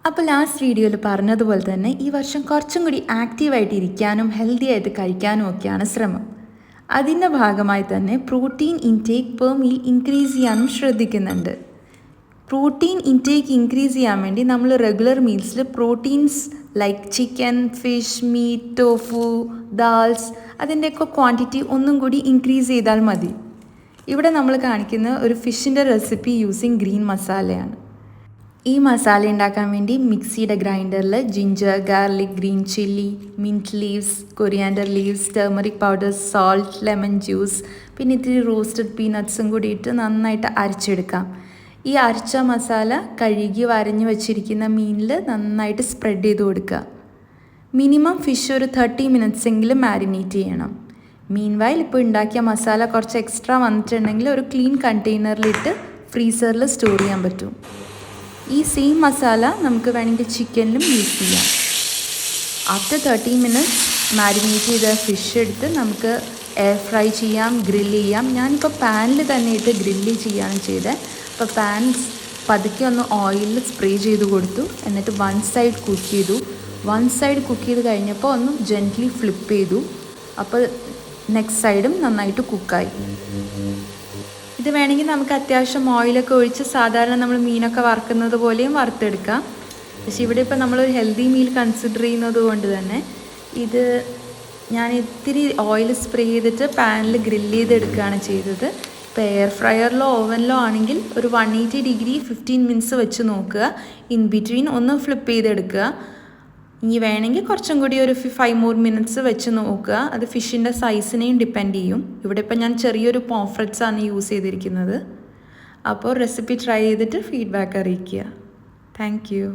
അപ്പോൾ ലാസ്റ്റ് വീഡിയോയിൽ പറഞ്ഞതുപോലെ തന്നെ ഈ വർഷം കുറച്ചും കൂടി ആക്റ്റീവായിട്ട് ഇരിക്കാനും ഹെൽത്തി ആയിട്ട് കഴിക്കാനും ഒക്കെയാണ് ശ്രമം. അതിൻ്റെ ഭാഗമായി തന്നെ protein intake per meal increase ചെയ്യാനും ശ്രദ്ധിക്കുന്നുണ്ട്. പ്രോട്ടീൻ ഇൻടേക്ക് ഇൻക്രീസ് ചെയ്യാൻ വേണ്ടി നമ്മൾ റെഗുലർ മീൽസിൽ proteins like chicken, fish, meat, tofu, dals അതിൻ്റെയൊക്കെ ക്വാണ്ടിറ്റി ഒന്നും കൂടി ഇൻക്രീസ് ചെയ്താൽ മതി. ഇവിടെ നമ്മൾ കാണിക്കുന്ന ഒരു ഫിഷിൻ്റെ റെസിപ്പി യൂസിങ് ഗ്രീൻ മസാലയാണ്. ഈ മസാല ഉണ്ടാക്കാൻ വേണ്ടി മിക്സിയുടെ ഗ്രൈൻഡറിൽ ginger, garlic, green chilli, mint leaves, coriander leaves, turmeric powder, salt, lemon juice, പിന്നെ ഇത്തിരി റോസ്റ്റഡ് പീനട്ട്സും കൂടി ഇട്ട് നന്നായിട്ട് അരച്ചെടുക്കാം. ഈ അരച്ച മസാല കഴുകി വരഞ്ഞ് വെച്ചിരിക്കുന്ന മീനിൽ നന്നായിട്ട് സ്പ്രെഡ് ചെയ്ത് കൊടുക്കുക. മിനിമം ഫിഷ് ഒരു 30 മിനിറ്റ്സ് എങ്കിലും മാരിനേറ്റ് ചെയ്യണം. മീൻവൈൽ ഇപ്പോൾ ഉണ്ടാക്കിയ മസാല കുറച്ച് എക്സ്ട്രാ വന്നിട്ടുണ്ടെങ്കിൽ ഒരു ക്ലീൻ കണ്ടെയ്നറിലിട്ട് ഫ്രീസറിൽ സ്റ്റോർ ചെയ്യാൻ പറ്റും. ഈ സെയിം മസാല നമുക്ക് വേണമെങ്കിൽ ചിക്കനിലും യൂസ് ചെയ്യാം. ആഫ്റ്റർ 30 മിനിറ്റ്സ് മാരിനേറ്റ് ചെയ്ത ഫിഷ് എടുത്ത് നമുക്ക് എയർ ഫ്രൈ ചെയ്യാം, ഗ്രില്ല് ചെയ്യാം. ഞാനിപ്പോൾ പാനിൽ തന്നെ ഇട്ട് ഗ്രില്ല് ചെയ്യുകയാണ് ചെയ്തത്. അപ്പോൾ പാൻ പതുക്കെ ഒന്ന് ഓയിലിൽ സ്പ്രേ ചെയ്ത് കൊടുത്തു. എന്നിട്ട് വൺ സൈഡ് കുക്ക് ചെയ്തു. വൺ സൈഡ് കുക്ക് ചെയ്ത് കഴിഞ്ഞപ്പോൾ ഒന്ന് ജെൻ്റ്ലി ഫ്ലിപ്പ് ചെയ്തു. അപ്പോൾ നെക്സ്റ്റ് സൈഡും നന്നായിട്ട് കുക്കായി. ഇത് വേണമെങ്കിൽ നമുക്ക് അത്യാവശ്യം ഓയിലൊക്കെ ഒഴിച്ച് സാധാരണ നമ്മൾ മീനൊക്കെ വറുക്കുന്നത് പോലെയും വറുത്തെടുക്കാം. പക്ഷേ ഇവിടെ ഇപ്പോൾ നമ്മളൊരു ഹെൽത്തി മീൽ കൺസിഡർ ചെയ്യുന്നത് കൊണ്ട് തന്നെ ഇത് ഞാൻ ഇത്തിരി ഓയിൽ സ്പ്രേ ചെയ്തിട്ട് പാനിൽ ഗ്രില്ല് ചെയ്തെടുക്കുകയാണ് ചെയ്തത്. ഇപ്പോൾ എയർ ഫ്രയറിലോ ഓവനിലോ ആണെങ്കിൽ ഒരു 180 ഡിഗ്രി 15 മിനിറ്റ്സ് വെച്ച് നോക്കുക. ഇൻ ബിറ്റ്വീൻ ഒന്ന് ഫ്ലിപ്പ് ചെയ്തെടുക്കുക. ഇനി വേണമെങ്കിൽ കുറച്ചും കൂടി ഒരു 5 more മിനിറ്റ്സ് വെച്ച് നോക്കുക. അത് ഫിഷിൻ്റെ സൈസിനെയും ഡിപ്പെൻഡ് ചെയ്യും. ഇവിടെ ഇപ്പോൾ ഞാൻ ചെറിയൊരു പോംഫ്രെറ്റ്സ് ആണ് യൂസ് ചെയ്തിരിക്കുന്നത്. അപ്പോൾ റെസിപ്പി ട്രൈ ചെയ്തിട്ട് ഫീഡ്ബാക്ക് അറിയിക്കുക. Thank you.